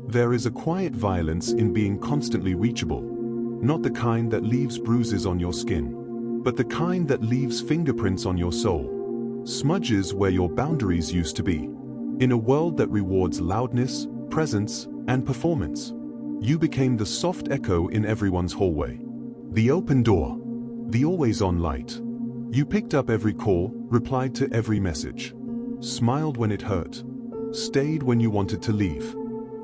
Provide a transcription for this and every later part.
There is a quiet violence in being constantly reachable, not the kind that leaves bruises on your skin, but the kind that leaves fingerprints on your soul, smudges where your boundaries used to be. In a world that rewards loudness, presence, and performance, you became the soft echo in everyone's hallway. The open door, the always-on light. You picked up every call, replied to every message, smiled when it hurt, stayed when you wanted to leave.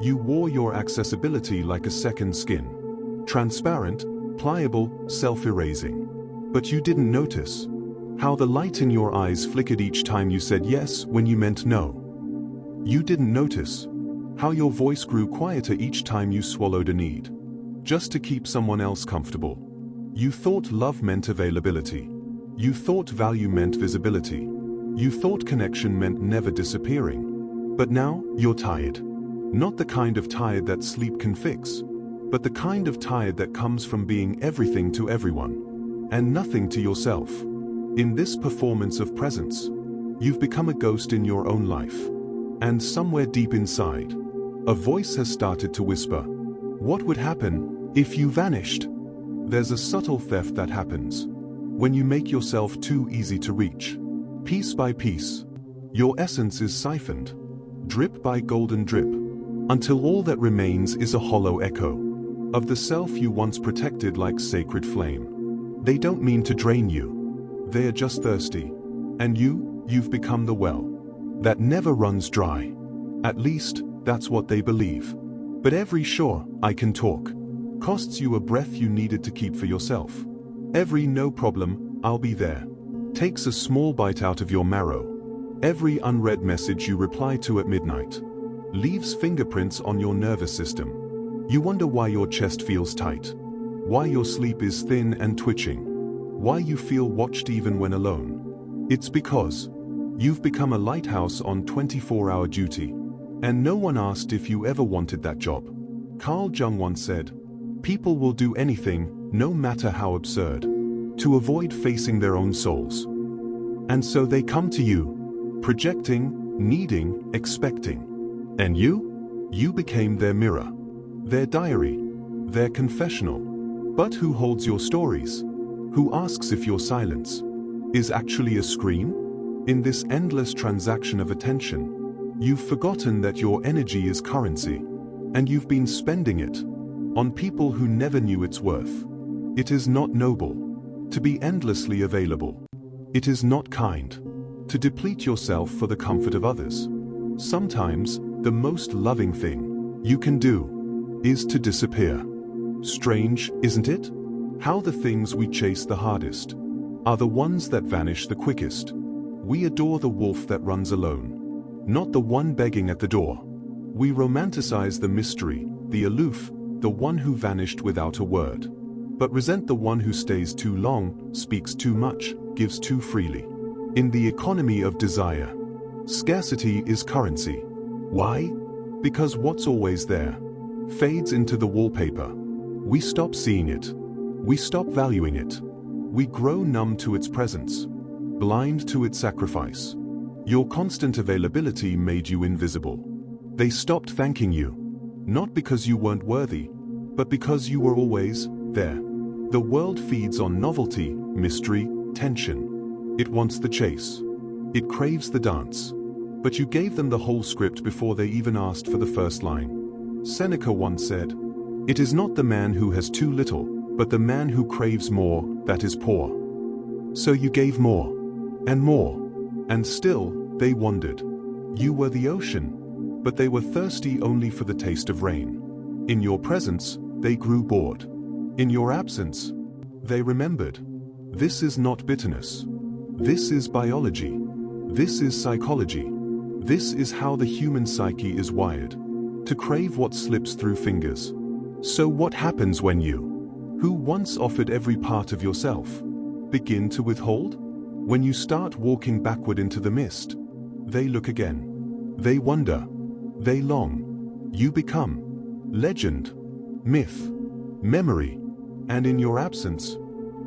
You wore your accessibility like a second skin. Transparent, pliable, self-erasing. But you didn't notice how the light in your eyes flickered each time you said yes when you meant no. You didn't notice how your voice grew quieter each time you swallowed a need, just to keep someone else comfortable. You thought love meant availability. You thought value meant visibility. You thought connection meant never disappearing. But now, you're tired. Not the kind of tired that sleep can fix, but the kind of tired that comes from being everything to everyone, and nothing to yourself. In this performance of presence, you've become a ghost in your own life. And somewhere deep inside, a voice has started to whisper, what would happen if you vanished? There's a subtle theft that happens when you make yourself too easy to reach. Piece by piece, your essence is siphoned, drip by golden drip, until all that remains is a hollow echo of the self you once protected like sacred flame. They don't mean to drain you, they are just thirsty. And you've become the well that never runs dry. At least, that's what they believe. But every sure, I can talk, costs you a breath you needed to keep for yourself. Every no problem, I'll be there, takes a small bite out of your marrow. Every unread message you reply to at midnight leaves fingerprints on your nervous system. You wonder why your chest feels tight, why your sleep is thin and twitching, why you feel watched even when alone. It's because you've become a lighthouse on 24-hour duty, and no one asked if you ever wanted that job. Carl Jung once said, people will do anything, no matter how absurd, to avoid facing their own souls. And so they come to you, projecting, needing, expecting. And you became their mirror, their diary, their confessional. But who holds your stories? Who asks if your silence is actually a scream? In this endless transaction of attention, you've forgotten that your energy is currency, and you've been spending it on people who never knew its worth. It is not noble to be endlessly available. It is not kind to deplete yourself for the comfort of others. Sometimes, the most loving thing you can do is to disappear. Strange, isn't it? How the things we chase the hardest are the ones that vanish the quickest. We adore the wolf that runs alone, not the one begging at the door. We romanticize the mystery, the aloof, the one who vanished without a word, but resent the one who stays too long, speaks too much, gives too freely. In the economy of desire, scarcity is currency. Why? Because what's always there fades into the wallpaper. We stop seeing it. We stop valuing it. We grow numb to its presence, blind to its sacrifice. Your constant availability made you invisible. They stopped thanking you, not because you weren't worthy, but because you were always there. The world feeds on novelty, mystery, tension. It wants the chase. It craves the dance. But you gave them the whole script before they even asked for the first line. Seneca once said, "It is not the man who has too little, but the man who craves more, that is poor." So you gave more, and still, they wandered. You were the ocean, but they were thirsty only for the taste of rain. In your presence, they grew bored. In your absence, they remembered. This is not bitterness. This is biology. This is psychology. This is how the human psyche is wired, to crave what slips through fingers. So what happens when you, who once offered every part of yourself, begin to withhold? When you start walking backward into the mist, they look again. They wonder. They long. You become legend, myth, memory, and in your absence,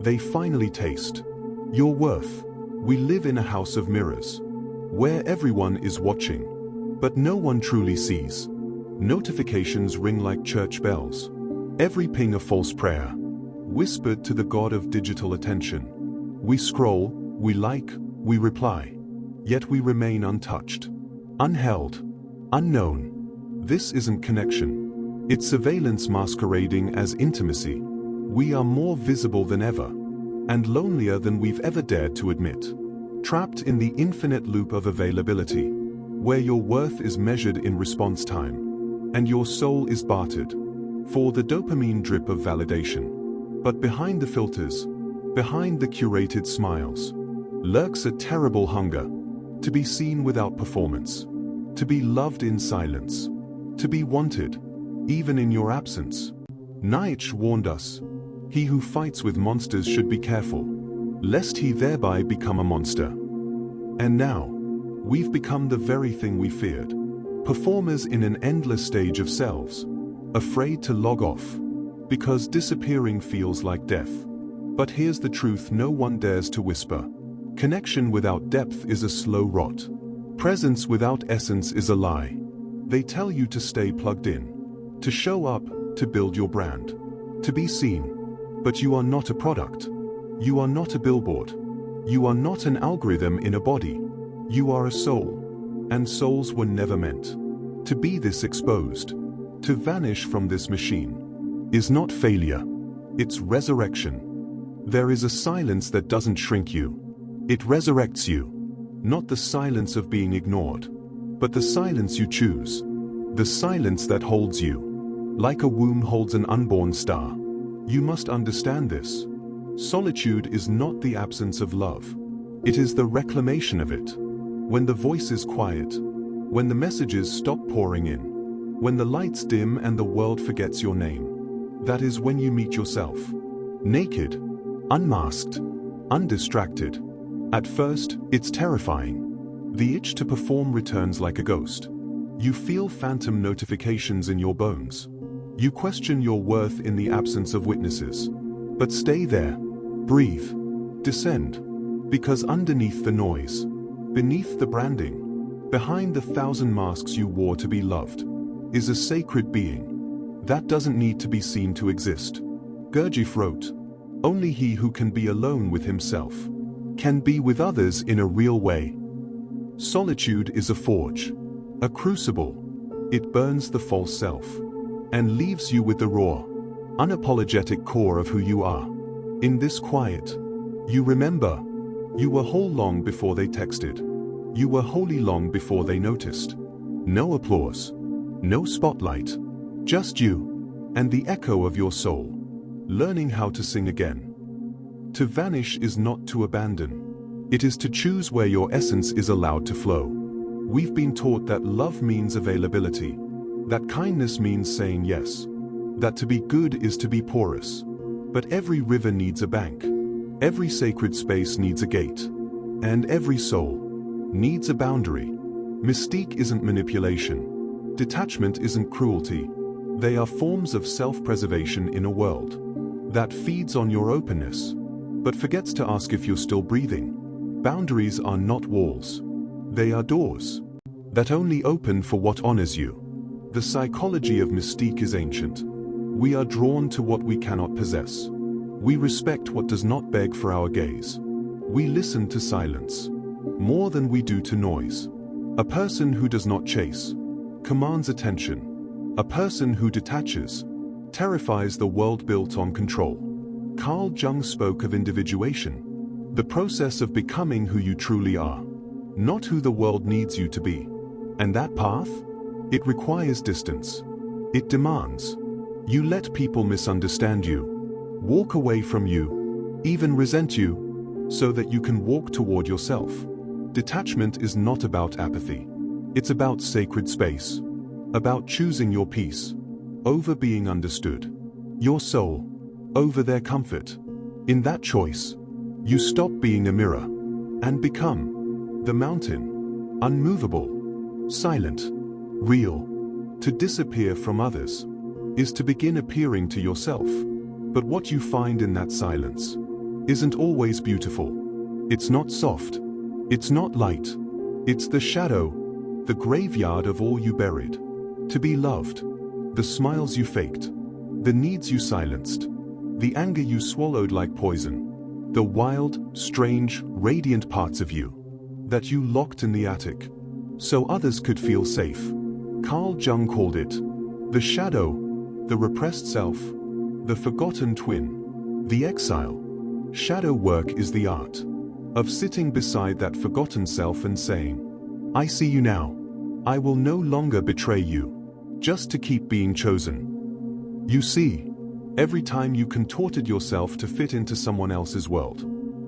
they finally taste your worth. We live in a house of mirrors, where everyone is watching, but no one truly sees. Notifications ring like church bells. Every ping a false prayer, whispered to the god of digital attention. We scroll, we like, we reply. Yet we remain untouched, unheld, unknown. This isn't connection. It's surveillance masquerading as intimacy. We are more visible than ever, and lonelier than we've ever dared to admit. Trapped in the infinite loop of availability, where your worth is measured in response time, and your soul is bartered for the dopamine drip of validation. But behind the filters, behind the curated smiles, lurks a terrible hunger to be seen without performance, to be loved in silence, to be wanted, even in your absence. Nietzsche warned us, he who fights with monsters should be careful, lest he thereby become a monster. And now, we've become the very thing we feared. Performers in an endless stage of selves, afraid to log off, because disappearing feels like death. But here's the truth no one dares to whisper. Connection without depth is a slow rot. Presence without essence is a lie. They tell you to stay plugged in, to show up, to build your brand, to be seen. But you are not a product. You are not a billboard. You are not an algorithm in a body. You are a soul. And souls were never meant to be this exposed. To vanish from this machine is not failure. It's resurrection. There is a silence that doesn't shrink you. It resurrects you. Not the silence of being ignored, but the silence you choose. The silence that holds you. Like a womb holds an unborn star. You must understand this. Solitude is not the absence of love. It is the reclamation of it. When the voice is quiet, when the messages stop pouring in, when the lights dim and the world forgets your name, that is when you meet yourself. Naked, unmasked, undistracted. At first, it's terrifying. The itch to perform returns like a ghost. You feel phantom notifications in your bones. You question your worth in the absence of witnesses. But stay there. Breathe. Descend. Because underneath the noise, beneath the branding, behind the 1,000 masks you wore to be loved, is a sacred being that doesn't need to be seen to exist. Gurdjieff wrote, "Only he who can be alone with himself can be with others in a real way." Solitude is a forge, a crucible. It burns the false self and leaves you with the raw, unapologetic core of who you are. In this quiet, you remember, you were whole long before they texted. You were wholly long before they noticed. No applause, no spotlight, just you and the echo of your soul, learning how to sing again. To vanish is not to abandon. It is to choose where your essence is allowed to flow. We've been taught that love means availability, that kindness means saying yes, that to be good is to be porous. But every river needs a bank, every sacred space needs a gate, and every soul needs a boundary. Mystique isn't manipulation. Detachment isn't cruelty. They are forms of self-preservation in a world that feeds on your openness, but forgets to ask if you're still breathing. Boundaries are not walls. They are doors that only open for what honors you. The psychology of mystique is ancient. We are drawn to what we cannot possess. We respect what does not beg for our gaze. We listen to silence more than we do to noise. A person who does not chase commands attention. A person who detaches terrifies the world built on control. Carl Jung spoke of individuation, the process of becoming who you truly are, not who the world needs you to be. And that path? It requires distance. It demands you let people misunderstand you, walk away from you, even resent you, so that you can walk toward yourself. Detachment is not about apathy. It's about sacred space, about choosing your peace over being understood, your soul over their comfort. In that choice, you stop being a mirror and become the mountain, unmovable, silent, real. To disappear from others is to begin appearing to yourself. But what you find in that silence isn't always beautiful. It's not soft. It's not light. It's the shadow, the graveyard of all you buried. To be loved. The smiles you faked. The needs you silenced. The anger you swallowed like poison. The wild, strange, radiant parts of you that you locked in the attic so others could feel safe. Carl Jung called it the shadow, the repressed self, the forgotten twin, the exile. Shadow work is the art of sitting beside that forgotten self and saying, I see you now. I will no longer betray you, just to keep being chosen. You see, every time you contorted yourself to fit into someone else's world,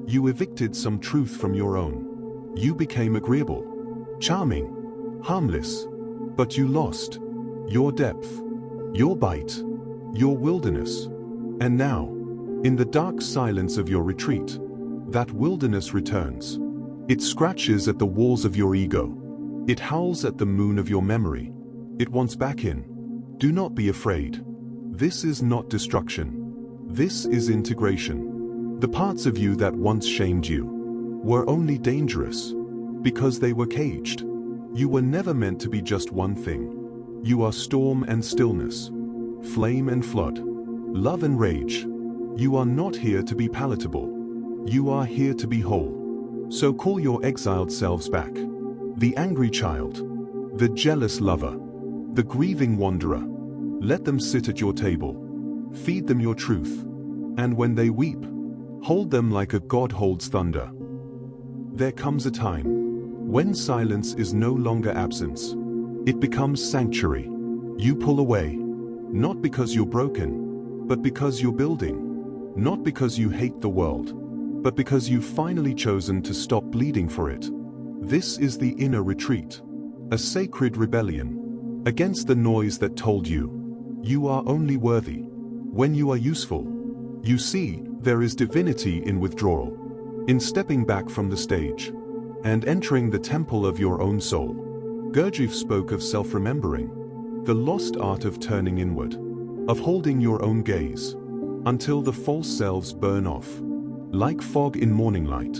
you evicted some truth from your own. You became agreeable, charming, harmless, but you lost your depth, your bite, your wilderness. And now, in the dark silence of your retreat, that wilderness returns. It scratches at the walls of your ego. It howls at the moon of your memory. It wants back in. Do not be afraid. This is not destruction. This is integration. The parts of you that once shamed you were only dangerous because they were caged. You were never meant to be just one thing. You are storm and stillness, flame and flood, love and rage. You are not here to be palatable. You are here to be whole. So call your exiled selves back. The angry child, the jealous lover, the grieving wanderer. Let them sit at your table. Feed them your truth. And when they weep, hold them like a god holds thunder. There comes a time when silence is no longer absence. It becomes sanctuary. You pull away, not because you're broken, but because you're building. Not because you hate the world, but because you've finally chosen to stop bleeding for it. This is the inner retreat, a sacred rebellion against the noise that told you, you are only worthy when you are useful. You see, there is divinity in withdrawal, in stepping back from the stage, and entering the temple of your own soul. Gurdjieff spoke of self-remembering, the lost art of turning inward, of holding your own gaze, until the false selves burn off, like fog in morning light.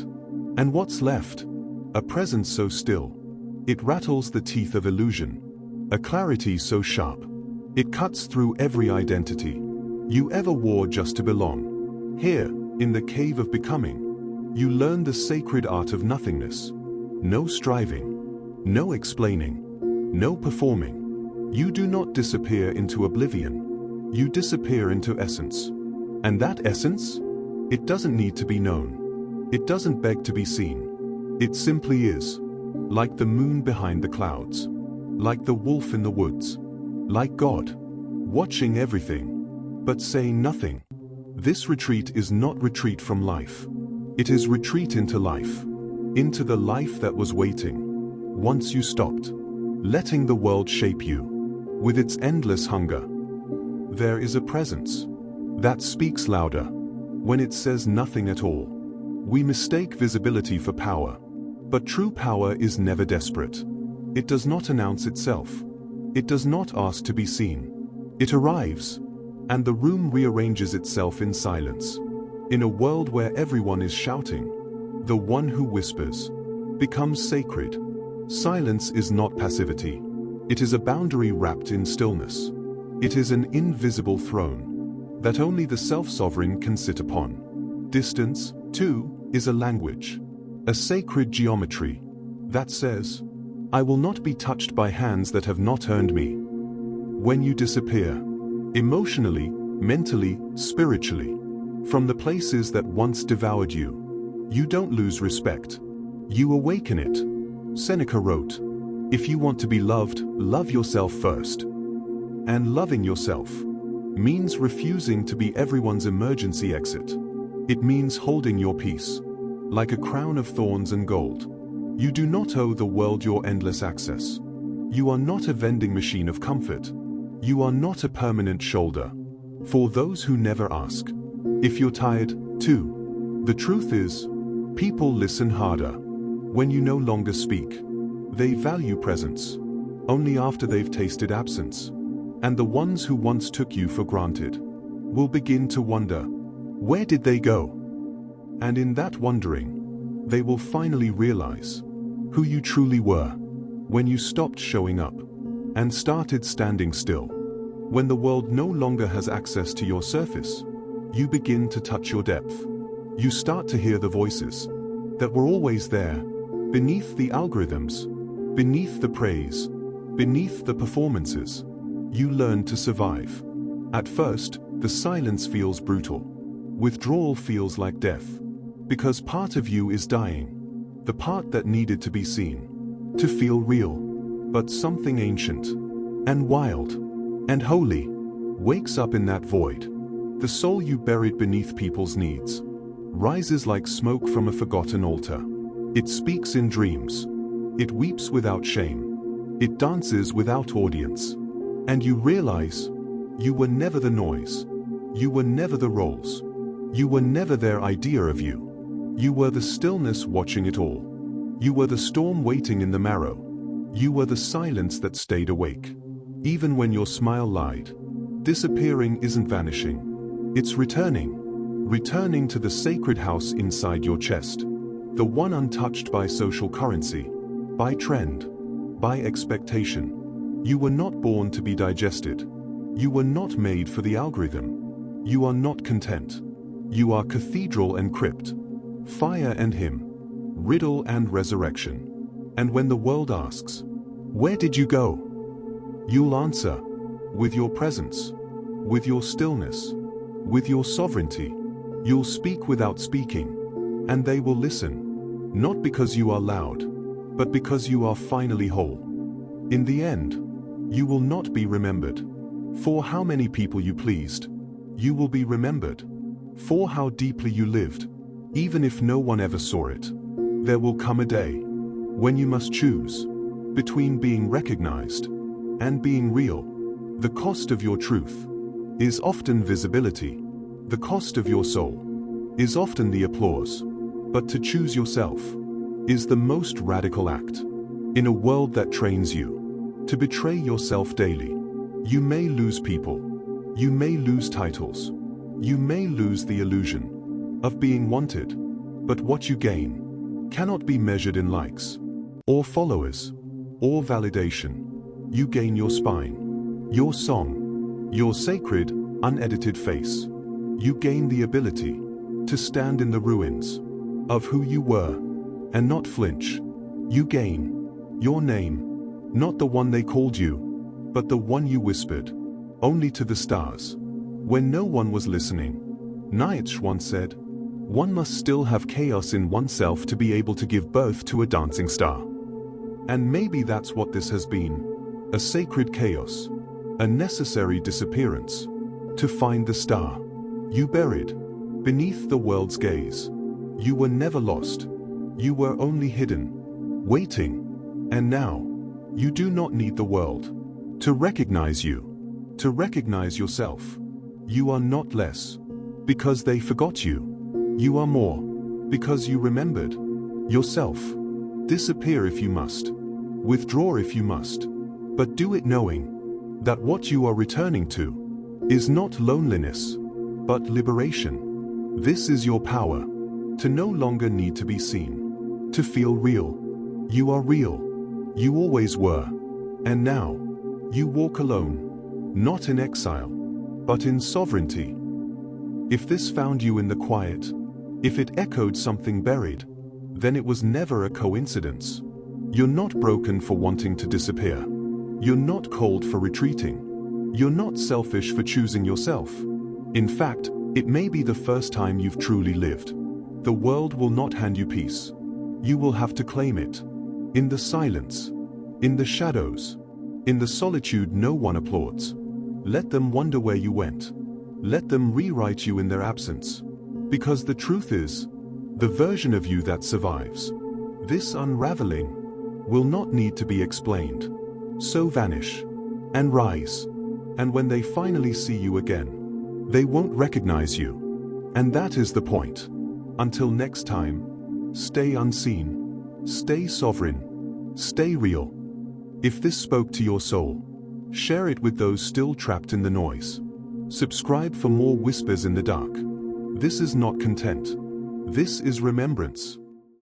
And what's left? A presence so still, it rattles the teeth of illusion, a clarity so sharp, it cuts through every identity you ever wore just to belong. Here, in the cave of becoming, you learn the sacred art of nothingness. No striving, no explaining, no performing. You do not disappear into oblivion. You disappear into essence. And that essence? It doesn't need to be known. It doesn't beg to be seen. It simply is. Like the moon behind the clouds. Like the wolf in the woods. Like God. Watching everything, but saying nothing. This retreat is not retreat from life. It is retreat into life. Into the life that was waiting. Once you stopped letting the world shape you with its endless hunger. There is a presence that speaks louder when it says nothing at all. We mistake visibility for power, but true power is never desperate. It does not announce itself. It does not ask to be seen. It arrives, and the room rearranges itself in silence. In a world where everyone is shouting, the one who whispers becomes sacred. Silence is not passivity. It is a boundary wrapped in stillness. It is an invisible throne that only the self-sovereign can sit upon. Distance, too, is a language, a sacred geometry that says, I will not be touched by hands that have not earned me. When you disappear, emotionally, mentally, spiritually, from the places that once devoured you, you don't lose respect. You awaken it. Seneca wrote, if you want to be loved, love yourself first. And loving yourself means refusing to be everyone's emergency exit. It means holding your peace, like a crown of thorns and gold. You do not owe the world your endless access. You are not a vending machine of comfort. You are not a permanent shoulder for those who never ask. If you're tired, too, the truth is, people listen harder when you no longer speak. They value presence only after they've tasted absence. And the ones who once took you for granted will begin to wonder, where did they go? And in that wondering, they will finally realize who you truly were when you stopped showing up and started standing still. When the world no longer has access to your surface, you begin to touch your depth. You start to hear the voices that were always there, beneath the algorithms, beneath the praise, beneath the performances. You learn to survive. At first, the silence feels brutal. Withdrawal feels like death, because part of you is dying, the part that needed to be seen, to feel real. But something ancient, and wild, and holy, wakes up in that void. The soul you buried beneath people's needs rises like smoke from a forgotten altar. It speaks in dreams. It weeps without shame. It dances without audience. And you realize you were never the noise. You were never the roles. You were never their idea of you. You were the stillness watching it all. You were the storm waiting in the marrow. You were the silence that stayed awake. Even when your smile lied. Disappearing isn't vanishing. It's returning. Returning to the sacred house inside your chest. The one untouched by social currency, by trend, by expectation. You were not born to be digested. You were not made for the algorithm. You are not content. You are cathedral and crypt, fire and hymn, riddle and resurrection. And when the world asks, "Where did you go?" you'll answer, with your presence, with your stillness, with your sovereignty. You'll speak without speaking, and they will listen, not because you are loud, but because you are finally whole. In the end, you will not be remembered for how many people you pleased. You will be remembered for how deeply you lived, even if no one ever saw it. There will come a day when you must choose between being recognized and being real. The cost of your truth is often visibility. The cost of your soul is often the applause. But to choose yourself is the most radical act. In a world that trains you to betray yourself daily, you may lose people. You may lose titles. You may lose the illusion of being wanted. But what you gain cannot be measured in likes, or followers, or validation. You gain your spine, your song, your sacred, unedited face. You gain the ability to stand in the ruins of who you were and not flinch. You gain your name, not the one they called you, but the one you whispered only to the stars when no one was listening. Nietzsche once said, "One must still have chaos in oneself to be able to give birth to a dancing star." And maybe that's what this has been. A sacred chaos. A necessary disappearance. To find the star you buried beneath the world's gaze. You were never lost. You were only hidden, waiting. And now, you do not need the world to recognize you, to recognize yourself. You are not less because they forgot you. You are more because you remembered yourself. Disappear if you must. Withdraw if you must. But do it knowing that what you are returning to is not loneliness, but liberation. This is your power, to no longer need to be seen, to feel real. You are real. You always were. And now, you walk alone, not in exile, but in sovereignty. If this found you in the quiet, if it echoed something buried, then it was never a coincidence. You're not broken for wanting to disappear. You're not cold for retreating. You're not selfish for choosing yourself. In fact, it may be the first time you've truly lived. The world will not hand you peace. You will have to claim it. In the silence, in the shadows, in the solitude no one applauds. Let them wonder where you went. Let them rewrite you in their absence. Because the truth is, the version of you that survives, this unraveling, will not need to be explained. So vanish and rise. And when they finally see you again, they won't recognize you. And that is the point. Until next time, stay unseen, stay sovereign, stay real. If this spoke to your soul, share it with those still trapped in the noise. Subscribe for more whispers in the dark. This is not content. This is remembrance.